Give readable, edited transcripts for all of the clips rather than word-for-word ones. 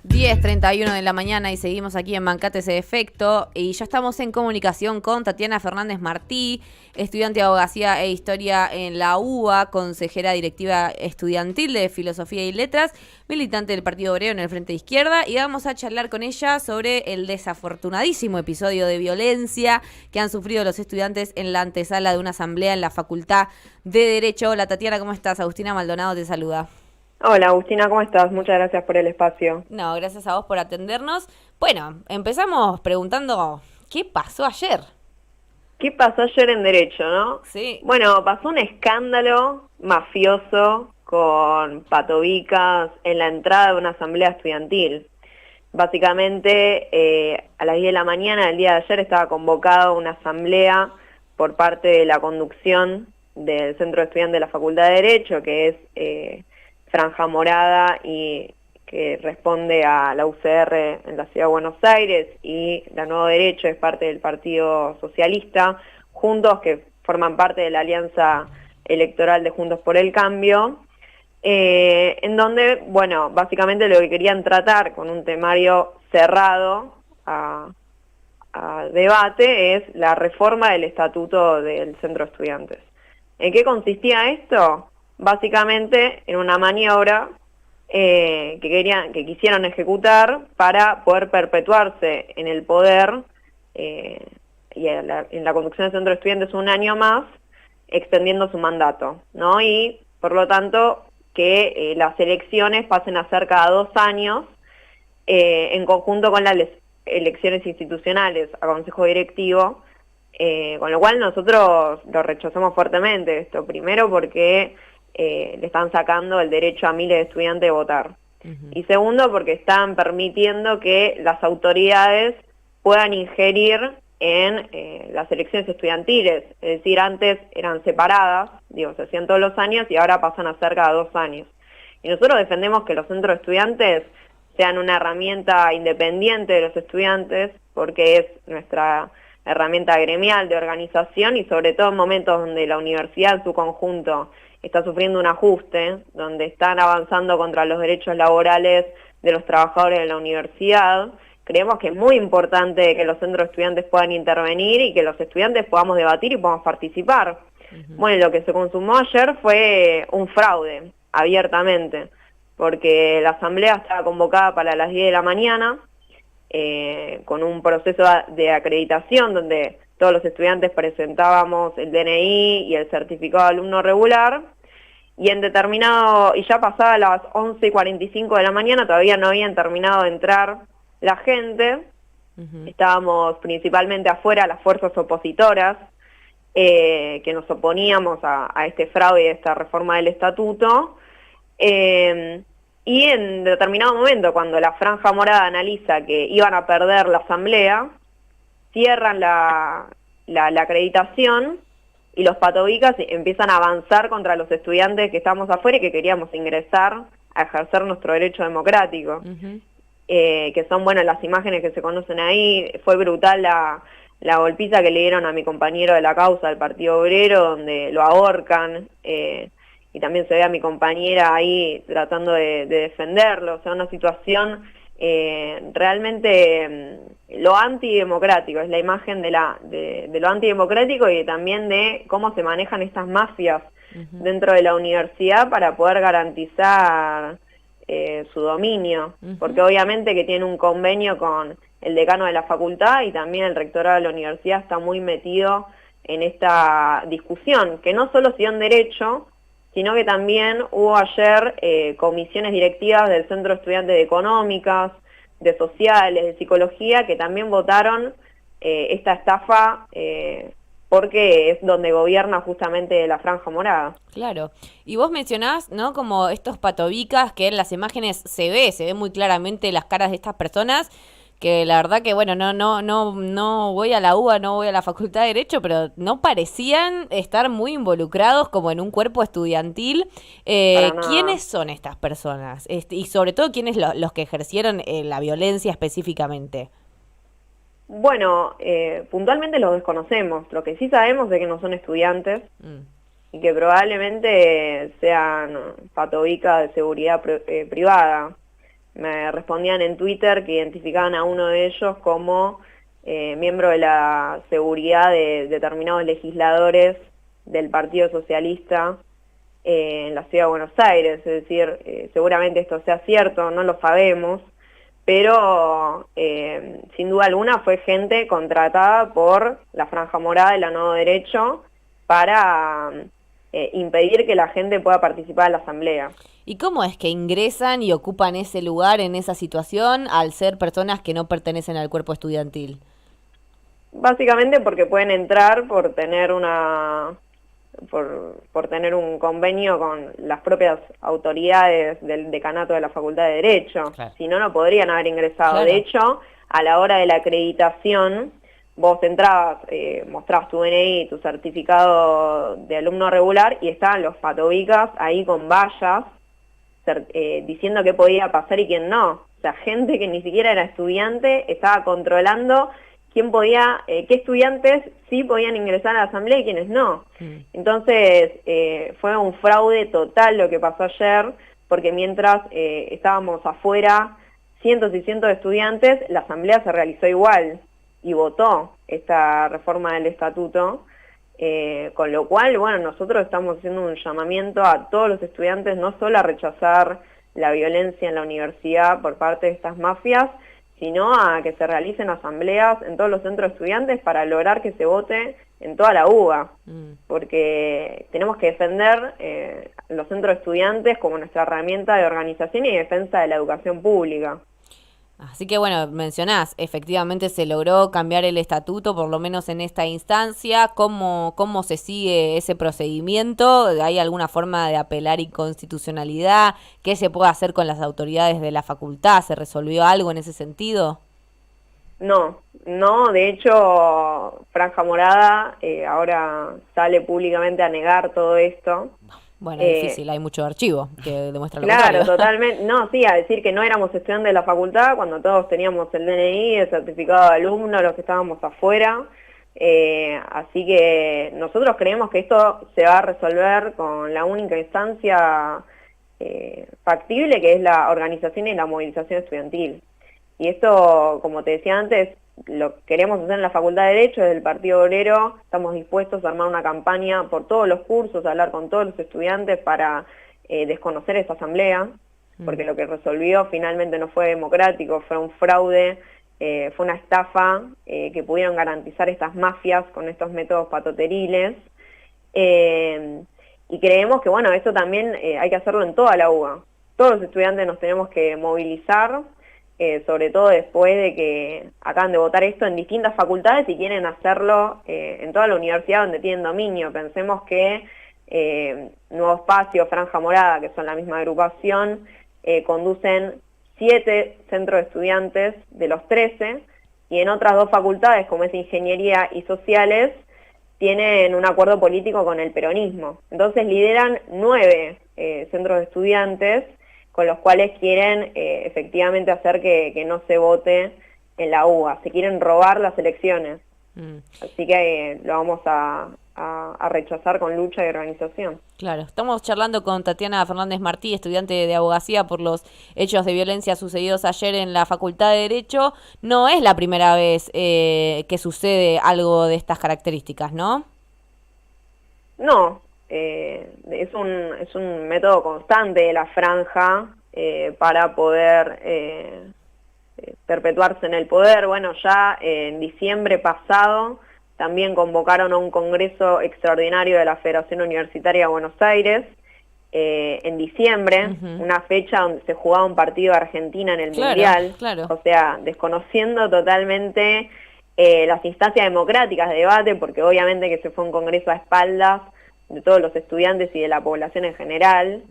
10:31 de la mañana y seguimos aquí en Bancate ese efecto y ya estamos en comunicación con Tatiana Fernández Martí, estudiante de Abogacía e Historia en la UBA, consejera directiva estudiantil de Filosofía y Letras, militante del Partido Obrero en el Frente de Izquierda, y vamos a charlar con ella sobre el desafortunadísimo episodio de violencia que han sufrido los estudiantes en la antesala de una asamblea en la Facultad de Derecho. Hola Tatiana, ¿cómo estás? Agustina Maldonado te saluda. Hola Agustina, ¿cómo estás? Muchas gracias por el espacio. No, gracias a vos por atendernos. Bueno, empezamos preguntando, ¿qué pasó ayer? ¿Qué pasó ayer en Derecho, no? Sí. Bueno, pasó un escándalo mafioso con patobicas en la entrada de una asamblea estudiantil. Básicamente, a las 10 de la mañana del día de ayer estaba convocada una asamblea por parte de la conducción del Centro de Estudiantes de la Facultad de Derecho, que es Franja Morada y que responde a la UCR en la Ciudad de Buenos Aires, y la Nuevo Derecho es parte del Partido Socialista, juntos que forman parte de la alianza electoral de Juntos por el Cambio, en donde, bueno, básicamente lo que querían tratar con un temario cerrado a debate es la reforma del estatuto del Centro de Estudiantes. ¿En qué consistía esto? Básicamente en una maniobra que quisieron ejecutar para poder perpetuarse en el poder y en la conducción del Centro de Estudiantes un año más, extendiendo su mandato, ¿no? Y por lo tanto que las elecciones pasen a ser cada 2 años en conjunto con las elecciones institucionales a Consejo Directivo, con lo cual nosotros lo rechazamos fuertemente esto, primero porque le están sacando el derecho a miles de estudiantes de votar. Y segundo, porque están permitiendo que las autoridades puedan ingerir en las elecciones estudiantiles. Es decir, antes eran separadas, se hacían todos los años y ahora pasan a ser cada 2 años. Y nosotros defendemos que los centros de estudiantes sean una herramienta independiente de los estudiantes, porque es nuestra herramienta gremial de organización, y sobre todo en momentos donde la universidad en su conjunto está sufriendo un ajuste, donde están avanzando contra los derechos laborales de los trabajadores de la universidad. Creemos que es muy importante que los centros de estudiantes puedan intervenir y que los estudiantes podamos debatir y podamos participar. Bueno, lo que se consumó ayer fue un fraude, abiertamente, porque la asamblea estaba convocada para las 10 de la mañana, con un proceso de acreditación donde todos los estudiantes presentábamos el DNI y el certificado de alumno regular, y ya pasaba las 11:45 de la mañana, todavía no habían terminado de entrar la gente. Estábamos principalmente afuera las fuerzas opositoras, que nos oponíamos a este fraude y a esta reforma del estatuto, y en determinado momento, cuando la Franja Morada analiza que iban a perder la asamblea, cierran la acreditación, y los patobicas empiezan a avanzar contra los estudiantes que estamos afuera y que queríamos ingresar a ejercer nuestro derecho democrático. Que son, bueno, las imágenes que se conocen ahí. Fue brutal la golpiza que le dieron a mi compañero de la causa del Partido Obrero, donde lo ahorcan, y también se ve a mi compañera ahí tratando de defenderlo. O sea, una situación realmente lo antidemocrático, es la imagen de lo antidemocrático, y también de cómo se manejan estas mafias dentro de la universidad para poder garantizar su dominio, porque obviamente que tiene un convenio con el decano de la facultad, y también el rectorado de la universidad está muy metido en esta discusión, que no solo se dio en Derecho, sino que también hubo ayer comisiones directivas del Centro de Estudiantes de Económicas, de Sociales, de Psicología, que también votaron esta estafa, porque es donde gobierna justamente la Franja Morada. Claro. Y vos mencionás, ¿no? Como estos patobicas que en las imágenes se ve muy claramente las caras de estas personas, que la verdad que, bueno, no voy a la UBA, no voy a la Facultad de Derecho, pero no parecían estar muy involucrados como en un cuerpo estudiantil. ¿Quiénes son estas personas? Y sobre todo, ¿quiénes los que ejercieron la violencia específicamente? Bueno, puntualmente los desconocemos. Lo que sí sabemos es que no son estudiantes y que probablemente sean patobicas de seguridad privada. me respondían en Twitter que identificaban a uno de ellos como miembro de la seguridad de determinados legisladores del Partido Socialista en la Ciudad de Buenos Aires. Es decir, seguramente esto sea cierto, no lo sabemos, pero sin duda alguna fue gente contratada por la Franja Morada de la Nuevo Derecho para impedir que la gente pueda participar en la asamblea. ¿Y cómo es que ingresan y ocupan ese lugar en esa situación al ser personas que no pertenecen al cuerpo estudiantil? Básicamente porque pueden entrar por tener por tener un convenio con las propias autoridades del decanato de la Facultad de Derecho. Claro. Si no, no podrían haber ingresado. Claro. De hecho, a la hora de la acreditación, vos entrabas, mostrabas tu DNI, tu certificado de alumno regular, y estaban los patobicas ahí con vallas diciendo qué podía pasar y quién no. O sea, gente que ni siquiera era estudiante estaba controlando quién podía, qué estudiantes sí podían ingresar a la asamblea y quiénes no. Entonces, fue un fraude total lo que pasó ayer, porque mientras estábamos afuera, cientos y cientos de estudiantes, la asamblea se realizó igual y votó esta reforma del estatuto, con lo cual, bueno, nosotros estamos haciendo un llamamiento a todos los estudiantes, no solo a rechazar la violencia en la universidad por parte de estas mafias, sino a que se realicen asambleas en todos los centros de estudiantes para lograr que se vote en toda la UBA, porque tenemos que defender los centros de estudiantes como nuestra herramienta de organización y defensa de la educación pública. Así que bueno, mencionás, efectivamente se logró cambiar el estatuto, por lo menos en esta instancia. ¿Cómo se sigue ese procedimiento? ¿Hay alguna forma de apelar inconstitucionalidad? ¿Qué se puede hacer con las autoridades de la facultad? ¿Se resolvió algo en ese sentido? No, de hecho, Franja Morada ahora sale públicamente a negar todo esto. Bueno, es difícil, hay mucho archivo que demuestra lo Claro, contrario. totalmente. No, sí, a decir que no éramos estudiantes de la facultad cuando todos teníamos el DNI, el certificado de alumno, los que estábamos afuera. Así que nosotros creemos que esto se va a resolver con la única instancia factible, que es la organización y la movilización estudiantil. Y esto, como te decía antes, lo queremos hacer en la Facultad de Derecho, desde el Partido Obrero. Estamos dispuestos a armar una campaña por todos los cursos, a hablar con todos los estudiantes para desconocer esta asamblea, porque lo que resolvió finalmente no fue democrático, fue un fraude, fue una estafa que pudieron garantizar estas mafias con estos métodos patoteriles. Y creemos que, bueno, esto también hay que hacerlo en toda la UBA. Todos los estudiantes nos tenemos que movilizar, sobre todo después de que acaban de votar esto en distintas facultades y quieren hacerlo en toda la universidad donde tienen dominio. Pensemos que Nuevo Espacio, Franja Morada, que son la misma agrupación, conducen 7 centros de estudiantes de los 13, y en otras 2 facultades, como es Ingeniería y Sociales, tienen un acuerdo político con el peronismo. Entonces lideran 9 centros de estudiantes, con los cuales quieren efectivamente hacer que no se vote en la UBA. Se quieren robar las elecciones. Así que lo vamos a rechazar con lucha y organización. Claro, estamos charlando con Tatiana Fernández Martí, estudiante de abogacía, por los hechos de violencia sucedidos ayer en la Facultad de Derecho. No es la primera vez que sucede algo de estas características, ¿no? No, es un método constante de la franja para poder perpetuarse en el poder. Bueno, ya en diciembre pasado también convocaron a un congreso extraordinario de la Federación Universitaria de Buenos Aires, en diciembre, una fecha donde se jugaba un partido de Argentina en el Mundial. Claro. O sea, desconociendo totalmente las instancias democráticas de debate, porque obviamente que se fue un congreso a espaldas de todos los estudiantes y de la población en general,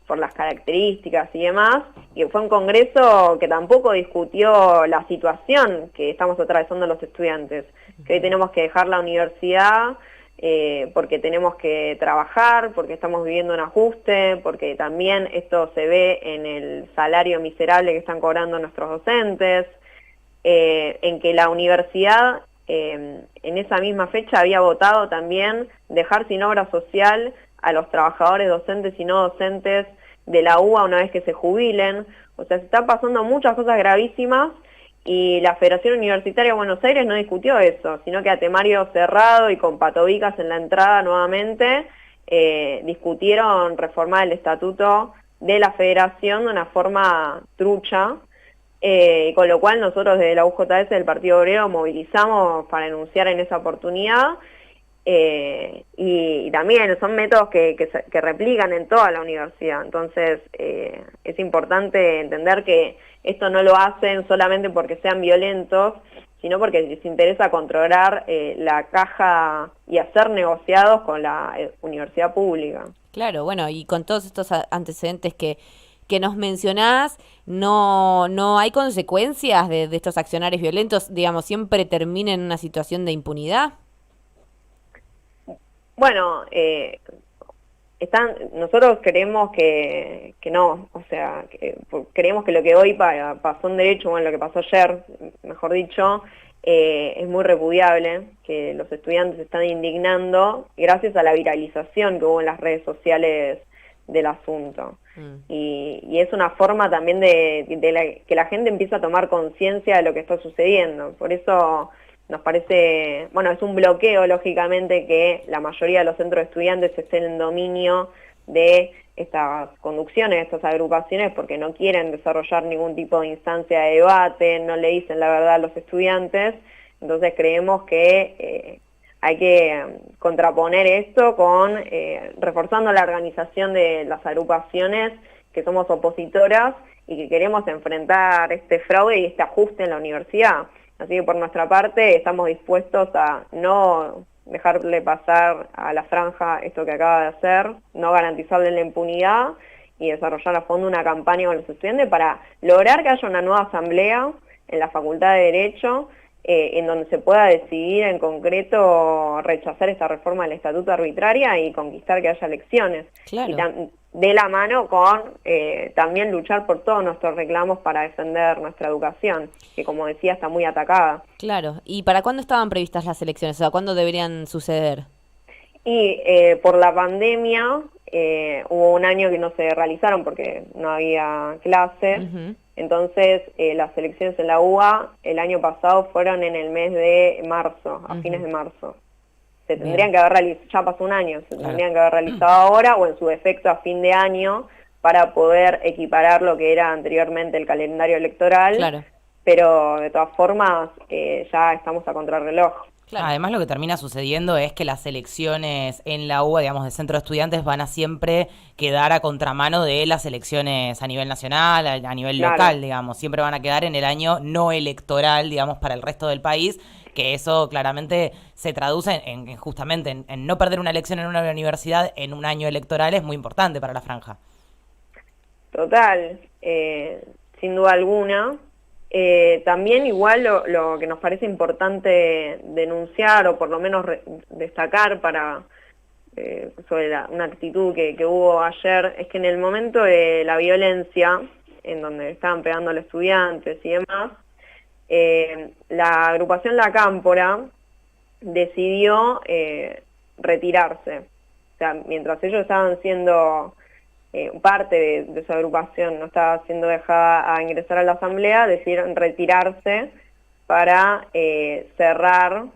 por las características y demás, y fue un congreso que tampoco discutió la situación que estamos atravesando los estudiantes, que hoy tenemos que dejar la universidad porque tenemos que trabajar, porque estamos viviendo un ajuste, porque también esto se ve en el salario miserable que están cobrando nuestros docentes, en que la universidad en esa misma fecha había votado también dejar sin obra social a los trabajadores docentes y no docentes de la UBA una vez que se jubilen. O sea, se están pasando muchas cosas gravísimas y la Federación Universitaria de Buenos Aires no discutió eso, sino que a temario cerrado y con patobicas en la entrada nuevamente, discutieron reformar el estatuto de la Federación de una forma trucha, con lo cual nosotros desde la UJS del Partido Obrero movilizamos para denunciar en esa oportunidad. Y también son métodos que replican en toda la universidad, entonces es importante entender que esto no lo hacen solamente porque sean violentos, sino porque les interesa controlar la caja y hacer negociados con la universidad pública. Claro, bueno, y con todos estos antecedentes que nos mencionás, no hay consecuencias de estos accionarios violentos, digamos, siempre termina en una situación de impunidad. Bueno, nosotros creemos que no, o sea, creemos que lo que hoy pasó en derecho, bueno, lo que pasó ayer, mejor dicho, es muy repudiable, que los estudiantes se están indignando gracias a la viralización que hubo en las redes sociales del asunto. Y es una forma también que la gente empieza a tomar conciencia de lo que está sucediendo. Por eso nos parece, bueno, es un bloqueo, lógicamente, que la mayoría de los centros de estudiantes estén en dominio de estas conducciones, de estas agrupaciones, porque no quieren desarrollar ningún tipo de instancia de debate, no le dicen la verdad a los estudiantes. Entonces creemos que hay que contraponer esto con reforzando la organización de las agrupaciones que somos opositoras y que queremos enfrentar este fraude y este ajuste en la universidad. Así que por nuestra parte estamos dispuestos a no dejarle pasar a la franja esto que acaba de hacer, no garantizarle la impunidad y desarrollar a fondo una campaña con los estudiantes para lograr que haya una nueva asamblea en la Facultad de Derecho, en donde se pueda decidir en concreto rechazar esta reforma del estatuto arbitraria y conquistar que haya elecciones. Claro. Y de la mano con también luchar por todos nuestros reclamos para defender nuestra educación, que como decía está muy atacada. Claro. ¿Y para cuándo estaban previstas las elecciones? O sea, ¿cuándo deberían suceder? Y por la pandemia hubo un año que no se realizaron porque no había clases. Entonces las elecciones en la UBA el año pasado fueron en el mes de marzo, a fines de marzo. Se tendrían que haber realizado, ya pasó un año, se tendrían que haber realizado ahora o en su defecto a fin de año para poder equiparar lo que era anteriormente el calendario electoral. Claro. Pero de todas formas ya estamos a contrarreloj. Claro. Además, lo que termina sucediendo es que las elecciones en la UBA, digamos, de centro de estudiantes, van a siempre quedar a contramano de las elecciones a nivel nacional, a nivel local, digamos. Siempre van a quedar en el año no electoral, digamos, para el resto del país, que eso claramente se traduce en justamente en no perder una elección en una universidad en un año electoral es muy importante para la franja. Total, sin duda alguna. También igual lo que nos parece importante denunciar o por lo menos destacar para sobre una actitud que hubo ayer es que en el momento de la violencia, en donde estaban pegando a los estudiantes y demás, la agrupación La Cámpora decidió retirarse. O sea, mientras ellos estaban siendo parte de su agrupación no estaba siendo dejada a ingresar a la asamblea, decidieron retirarse para cerrar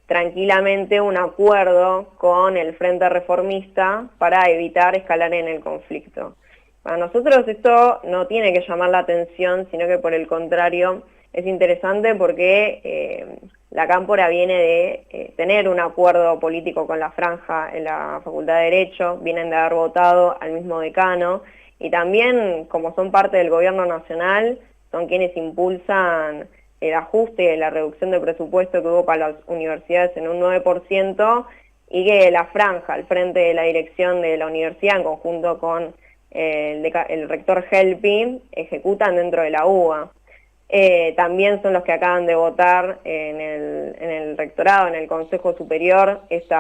tranquilamente un acuerdo con el Frente Reformista para evitar escalar en el conflicto. Para nosotros esto no tiene que llamar la atención, sino que por el contrario es interesante porque la Cámpora viene de tener un acuerdo político con la franja en la Facultad de Derecho, vienen de haber votado al mismo decano y también, como son parte del gobierno nacional, son quienes impulsan el ajuste, la reducción de presupuesto que hubo para las universidades en un 9% y que la franja, al frente de la dirección de la universidad, en conjunto con el rector Helpi, ejecutan dentro de la UBA. También son los que acaban de votar en el rectorado, en el Consejo Superior, este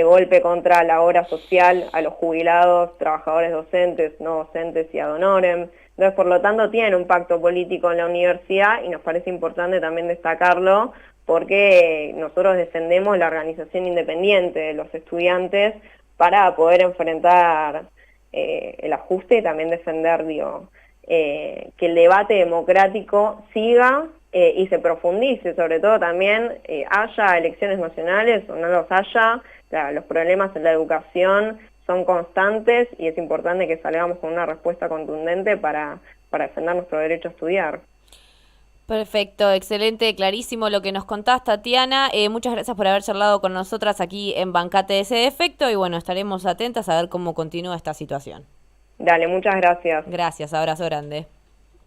golpe contra la obra social a los jubilados, trabajadores docentes, no docentes y ad honorem. Entonces, por lo tanto, tienen un pacto político en la universidad y nos parece importante también destacarlo porque nosotros defendemos la organización independiente de los estudiantes para poder enfrentar el ajuste y también defender, digo, que el debate democrático siga y se profundice, sobre todo también haya elecciones nacionales o no los haya, los problemas en la educación son constantes y es importante que salgamos con una respuesta contundente para defender nuestro derecho a estudiar. Perfecto, excelente, clarísimo lo que nos contás, Tatiana. Muchas gracias por haber charlado con nosotras aquí en Bancate ese defecto y bueno, estaremos atentas a ver cómo continúa esta situación. Dale, muchas gracias. Gracias, abrazo grande.